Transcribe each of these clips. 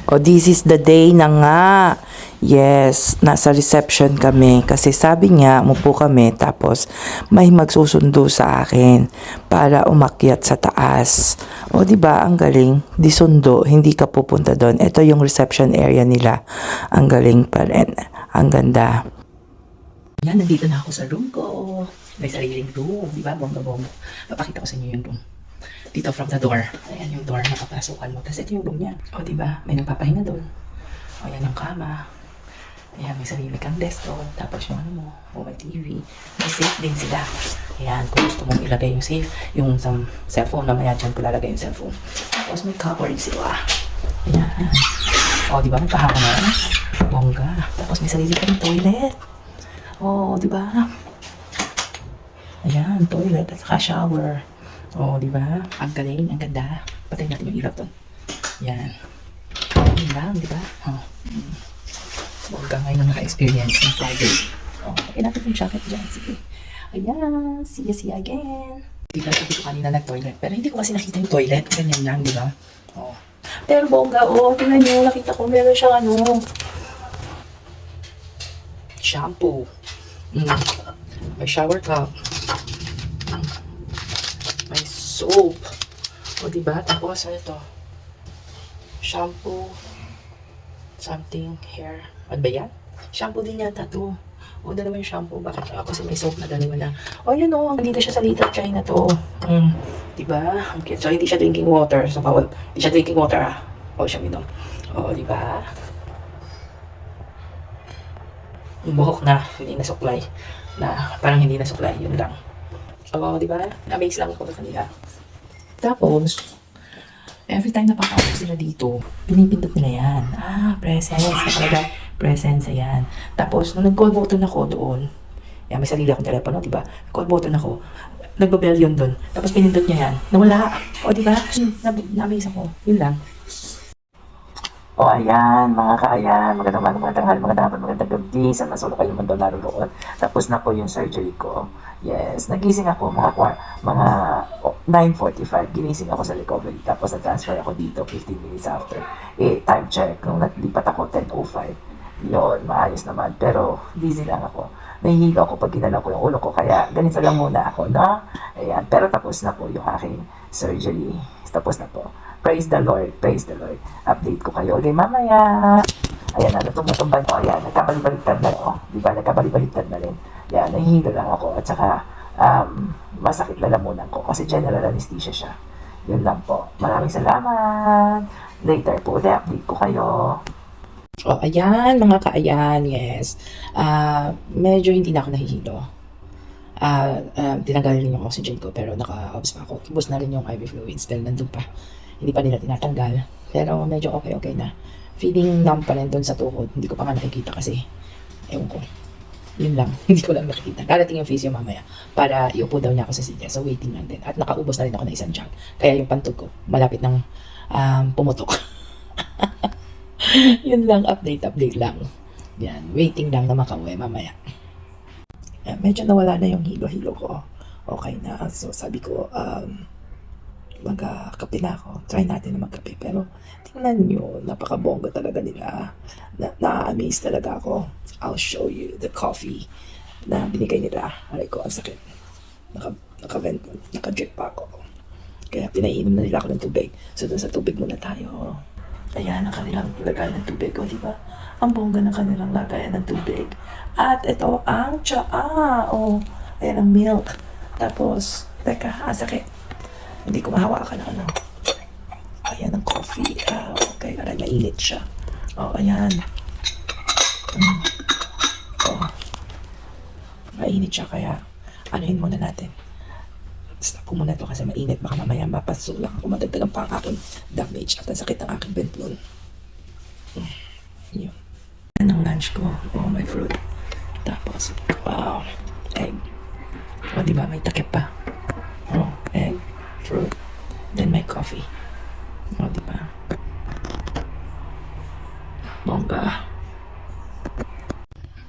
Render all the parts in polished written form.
O, this is the day na nga. Yes, nasa reception kami kasi sabi niya, umupo kami tapos may magsusundo sa akin para umakyat sa taas. O, di ba ang galing? Di sundo, hindi ka pupunta doon. Ito yung reception area nila. Ang galing pa rin. Ang ganda. Yan, nandito na ako sa room ko. May sariling room, di ba? Bongga-bongga. Papakita ko sa inyo yung room. Dito from the door. Ayan yung door na papasukan mo. Tapos ito yung room niya. O, di ba? May nagpapahinga doon. O, yan yung kama. Ayan, may sarili kang desk doon. Tapos yung ano mo, o may TV. May safe din sila. Ayan, kung gusto mong ilagay yung safe, yung cellphone, mamaya dyan ko lalagay yung cellphone. Tapos may cupboard sila. Ayan. O, di ba? May pahama na. Bongga. Tapos may sarili kang toilet. O, di ba? Ayan, toilet at saka shower. O, di ba? Ang galing, ang ganda. Patay natin yung ilaw doon. Ayan. Ayan lang, di ba? O. Huwag ka ngayon naka-experience ng Friday. O, okay natin yung jacket dyan. Sige. Ayan, see you again. Di ba, sabi ko kanina nag-toilet. Pero hindi ko kasi nakita yung toilet. Ganyan lang, di ba? O. Pero bongga, tingnan nyo, nakita ko meron siyang shampoo. May shower cup. May soap. O, diba? Tapos, ano ito? Shampoo. Something hair. Ano ba yan? Shampoo din yata to. O, dalawa yung shampoo. Bakit? Kasi may soap na dalawa na. O, yun o. Dito siya sa Little China to. Diba? Okay. So, hindi siya drinking water. So, bawal. Hindi siya drinking water, ah. O, siya minom. O, diba? Yung buhok na hindi na supply. Na parang hindi na supply. Yun lang. O, diba? Amaze lang ako sa kanila. Tapos, every time napapasok sila dito, pinipindot nila yan. Presence. Nakalagay, presence, ayan. Tapos, nung nag-call button ako doon, yan, may sarili akong telepono, diba? Call button ako, nagbabell yun doon. Tapos, pinindot niya yan. Nawala. O, diba? Na-amaze ako. Yun lang. O, ayan, mga kaayan, magandang tanghali, magandang gabi, sa masulok kayo mundo naroon. Tapos na po yung surgery ko. Yes, nagising ako mga 9:45, ginising ako sa recovery. Tapos na-transfer ako dito 15 minutes after. Time check, nung naglipat ako 10:05. Yun, maayos naman. Pero, busy lang ako. Nahihilo ako pag ginalaw ko yung ulo ko. Kaya, ganito lang muna ako, no? Ayan, pero tapos na po yung aking surgery. Tapos na po. Praise the Lord, praise the Lord. Update ko kayo ulit mamaya. Ayan na, natumba ko. Ayan, nagkabalibaligtad na ako. Diba, nagkabalibaligtad na rin. Ayan, nahihilo lang ako. At saka, masakit lalamunan ko kasi general anesthesia siya. Yun lang po. Maraming salamat. Later po, update ko kayo. O, ayan, mga kaayan, yes. Medyo hindi na ako nahihilo. Tinanggalin yung oxygen ko pero naka-obs pa ako. Ubus na rin yung IV fluids pero nandun pa. Hindi pa nila tinatanggal. Pero medyo okay na. Feeling numb pa rin dun sa tuhod. Hindi ko pa nga nakikita kasi. Ewan ko. Yun lang. Hindi ko lang nakikita. Darating yung physio mamaya para iupo daw niya ako sa silya. So waiting lang din. At nakaubos na rin ako ng isang jug. Kaya yung pantog ko malapit ng pumutok. Yun lang. Update lang. Yan. Waiting lang na makauwi mamaya. Medyo nawala na yung hilo-hilo ko. Okay na. So sabi ko, magkape na ako. Try natin na magkape. Pero tingnan nyo, napakabongga talaga nila. Na-amaze talaga ako. I'll show you the coffee na binigay nila. Aray ko, ang sakit. Naka-drip pa ako. Kaya pinainom na nila ako ng tubig. So dun sa tubig muna tayo. Ayan ang kanilang lagayan ng tubig. O diba? Ang bongga ng kanilang lagayan ng tubig. At ito ang tsaa. O, ayan ang milk. Tapos, teka, ang sakit. Hindi ko mahawakan ng ano. Ayan ang coffee. Okay, aray, mainit siya. Ayan. Mainit siya kaya anuhin muna natin. Stop ko muna ito kasi mainit. Baka mamaya mapasulak ako. Madagdagan pa ang aking damage at ang sakit ng aking bentlon. Yun. Yan ang lunch ko. May fruit. Tapos, wow. Egg. Diba may takip pa. Egg. Fruit. Then may coffee. Diba? Bongga.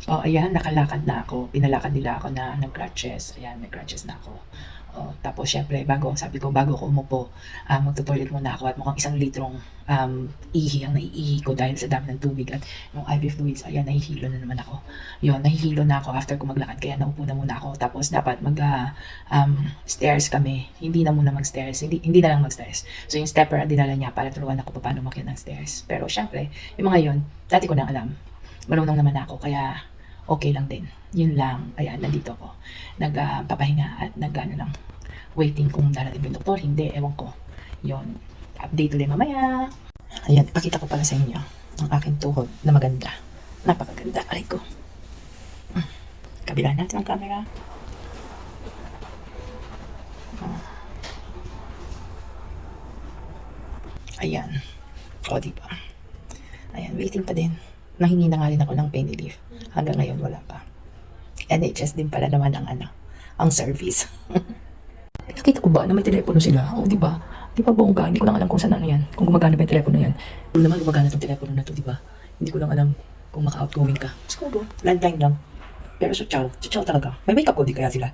Ayan, nakalakad na ako. Pinalakad nila ako na ng crutches. Ayan, may crutches na ako. Tapos syempre, sabi ko, bago ko umupo, magto-toilet muna ako at mukhang 1 litrong ihi ang naiihi ko dahil sa dami ng tubig at yung IV fluids, ayan, nahihilo na naman ako. Yun, nahihilo na ako after ko maglakad, kaya naupo na muna ako. Tapos dapat stairs kami, hindi na muna mag-stairs, hindi na lang mag-stairs. So yung stepper ang dinala niya para turuan ako paano umakyat ng stairs. Pero syempre, yung mga yun, dati ko na alam. Marunong naman ako, kaya okay lang din. Yun lang, ayan, nandito ako. Nagpapahinga at lang, waiting kung darating yung doktor, hindi, ewan ko. Yun, update ulit mamaya. Ayan, ipakita ko pala sa inyo ang aking tuhod na maganda. Napakaganda, aray ko. Kabila natin ang camera. Ayan. O, diba? Ayan, waiting pa din. Nahingi na nga rin ako ng pain relief. Hanggang ngayon, wala pa. NHS din pala naman ang service. Nakita ko ba na may telepono sila? O, di ba? Di ba bongga? Hindi ko lang alam kung saan yan. Kung gumagana ba yung telepono yan. Kung naman gumagana itong telepono na to, di ba? Hindi ko lang alam kung maka-outgoing ka. Siguro, landline lang. Pero social talaga. May makeup ko, di kaya sila.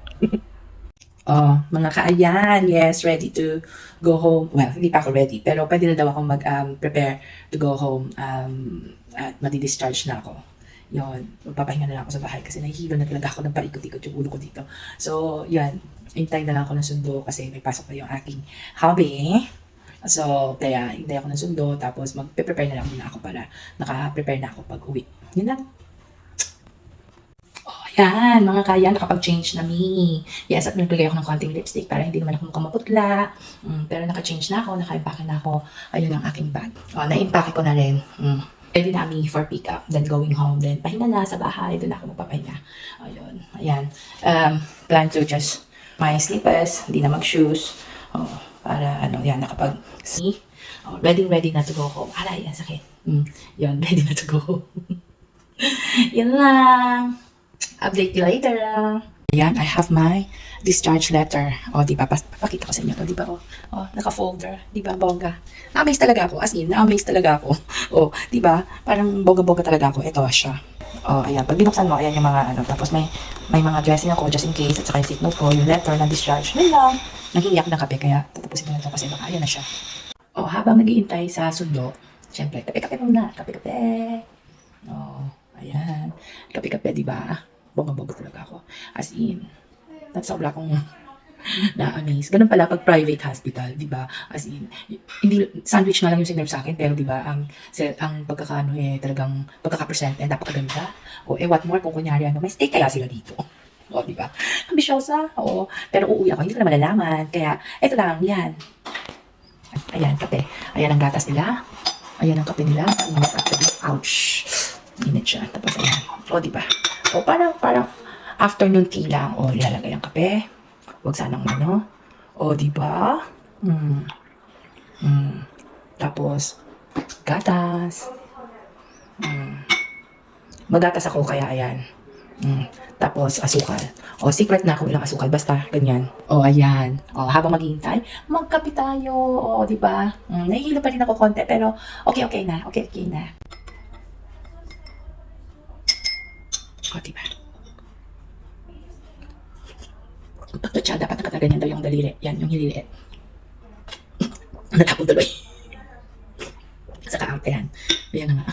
Mga kaayan, yes, ready to go home. Well, hindi pa ako ready, pero pwede na daw ako prepare to go home at madi-discharge na ako. Yun, magpapahinga na lang ako sa bahay kasi nahihilo na talaga ako ng paikot-ikot yung ulo ko dito. So, yan, hintay na lang ako ng sundo kasi may pasok pa yung aking hobby. So, kaya hintay ako ng sundo tapos mag-prepare na lang muna ako para naka-prepare na ako pag uwi. Yun lang. Ayan, mga kaya, nakapag-change na me. Yes, at naglagay ako ng konting lipstick para hindi naman ako mukhang maputla. Pero naka-change na ako, naka-impake na ako. Ayun ang aking bag. Na-impake ko na rin. Ready na me for pick-up, then going home, then pahinga na sa bahay, doon ako magpapahinga. Ayun, ayan. Plan to just my slippers, hindi na mag-shoes. Para yan, nakapag-see. Ready na to go home. Aray, yan sakit. Yun, ready na to go home. Yan lang. Update you later. Ayan, I have my discharge letter. Diba? Pakita ko sa inyo to, diba? Naka-folder. Diba, bongga? Na-amaze talaga ako. As in, na-amaze talaga ako. Diba? Parang bongga-bongga talaga ako. Ito siya. Ayan. Pag binuksan mo, ayan yung mga Tapos may mga dressing ako just in case. At saka yung sick note ko, yung letter na discharge. Yun lang. Nanghingi ako ng kape, kaya tatapusin ko na ito kasi baka ayan na siya. Habang nag-iintay sa sundo, syempre, kape-kape muna. Kape-kape. Ayan. Kape-kape, diba? Bongga-bongga talaga ako. As in, sobra akong na-amaze. Ganun pala pag private hospital, di ba? As in, hindi, sandwich nga lang yung sinerve sa akin, pero di ba, ang pagkakaano talagang pagkaka-present, napakaganda. What more kung kunyari, may stay kaya sila dito. Di ba? Ambisyosa. Pero uuwi ako, hindi ko na malalaman. Kaya, eto lang, yan. Ayan, kape. Ayan ang gatas nila. Ayan ang kape nila. Init actually. Ouch. Init siya. Tapos ayan. Di ba? Parang afternoon tea lang. Ilalagay ang kape. Huwag sanang di ba? Tapos, gatas. Magatas ako, kaya ayan. Tapos, asukal. Secret na kung ilang asukal. Basta, ganyan. Ayan. Habang maghihintay, magkape tayo. Di ba? Nahihilo pa rin ako konti, pero okay na. Okay na. Diba? Pagtatsa, dapat nakataganyan daw yung daliri. Yan, yung hililiit. Natapon tuloy. Saka yan. Ayan na nga.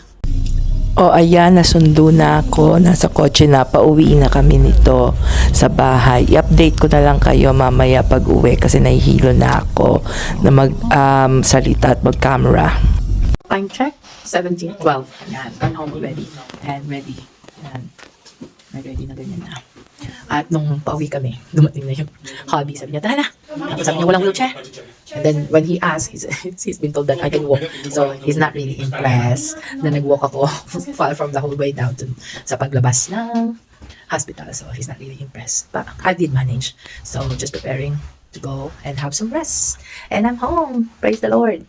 Ayan, nasundo na ako. Nasa kotse na. Pauwi na kami nito sa bahay. I-update ko na lang kayo mamaya pag uwi kasi nahihilo na ako na mag-salita at mag-camera. Time check, 17:12. Yan, gone home already. And ready. Yan. Ready na ganyan na. At nung pauwi kami, dumating na yung hobby. Sabi niya, tara na. Tapos sabi niya, walang wheelchair. And then when he asked, he's been told that I can walk. So he's not really impressed na nag-walk ako far from the whole way down to sa paglabas ng hospital. So he's not really impressed. But I did manage. So just preparing to go and have some rest. And I'm home. Praise the Lord.